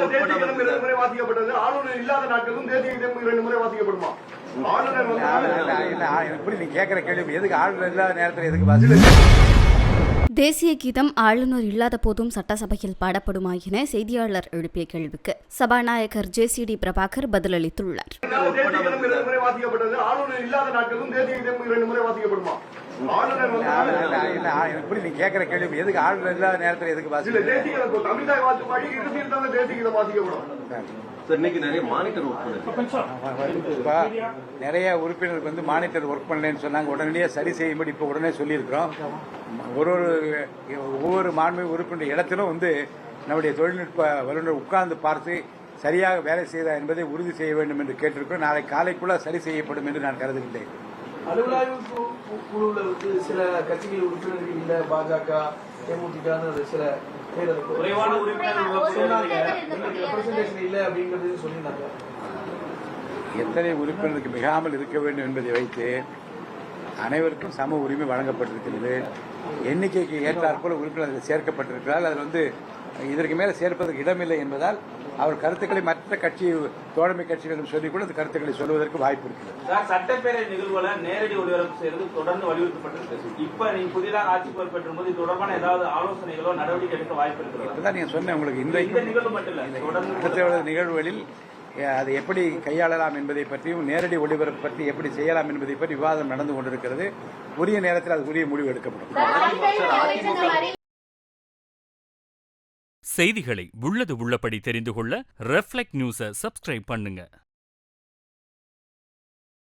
முறை வாசிக்கப்பட்டது. ஆளுநர் இல்லாத நாட்களும் தேசிய கீதம் 2 முறை வாசிக்கப்படுமா? ஆளுநர் எப்படி நீங்க கேட்கிற கேள்வி எதுக்கு ஆளுநர் இல்லாத நேரத்தில் எதுக்கு வாசிக்க? தேசிய கீதம் ஆளுநர் இல்லாத போதும் சட்டசபையில் பாடப்படுமா என செய்தியாளர் எழுப்பிய கேள்விக்கு சபாநாயகர் JCD பிரபாகர் பதிலளித்துள்ளார். ஆளுநர் இல்லாத நாட்களும் தேசிய கீதம் 2 முறை வாசிக்கப்படுமா? எப்படி நீங்க கேட்கிற கேள்வி எதுக்கு ஆளுநர் இல்லாத நேரத்தில் எதுக்கு வாசிக்க? தமிழ்நாடு வாசிப்பாடி இறுதியில் தேசிய கீதம் வாசிக்கப்படும். நிறைய உறுப்பினருக்கு வந்து மானிட்டர் ஒர்க் பண்ணலன்னு சொன்னாங்க. உடனடியாக சரி செய்யும்படி இப்போ உடனே சொல்லியிருக்கிறோம். ஒவ்வொரு மாண்புமிகு உறுப்பினர் இடத்திலும் வந்து நம்முடைய தொழில்நுட்ப வல்லுநர் உட்கார்ந்து பார்த்து சரியாக வேலை செய்தார் என்பதை உறுதி செய்ய வேண்டும் என்று கேட்டிருக்கிறோம். நாளை காலைக்குள்ள சரி செய்யப்படும் என்று நான் கருதுகின்றேன். அலுவலாய்வு குழுவில் வந்து சில கட்சிகள் உறுப்பினர்கள் இல்ல, பாஜக, தேமுதிக சில குறைவான இல்ல அப்படிங்கிறது சொல்லியிருந்தாங்க. எத்தனை உறுப்பினருக்கு மிகாமல் இருக்க வேண்டும் என்பதை வைத்து அனைவருக்கும் சம உரிமை வழங்கப்பட்டிருக்கிறது. எண்ணிக்கைக்கு ஏற்றாற்போல் உறுப்பினர்கள் சேர்க்கப்பட்டிருக்கிறார். அதில் வந்து இதற்கு மேல சேர்ப்பதற்கு இடமில்லை என்பதால் அவர் கருத்துக்களை மற்ற கட்சி தோழமை கட்சிகளிடம் சொல்லிக் கூட அந்த கருத்துக்களை சொல்வதற்கு வாய்ப்பு இருக்கிறது. சட்டப்பேரவை நிகழ்வுகளை நேரடி ஒளிபரப்பு செய்வது தொடர்ந்து வலியுறுத்தப்பட்டிருக்கு. இப்ப நீங்க புதிதாக ஆட்சி பொறுப்பேற்றும் போது தொடர்பான ஏதாவது ஆலோசனைகளோ நடவடிக்கை எடுக்க வாய்ப்பு இருக்கிறது? நீங்க சொன்ன உங்களுக்கு இந்த நிகழ்வு மட்டும் இல்ல, தொடர்ந்து நிகழ்வுகளில் அதை எப்படி கையாளலாம் என்பதை பற்றியும் நேரடி ஒளிபரப்பு பற்றி எப்படி செய்யலாம் என்பதை பற்றி விவாதம் நடந்து கொண்டிருக்கிறது. உரிய நேரத்தில் அது உரிய முடிவு எடுக்கப்படும். செய்திகளை உள்ளது உள்ளபடி தெரிந்து கொள்ள ரெஃப்ளெக்ட் நியூஸை சப்ஸ்கிரைப் பண்ணுங்க.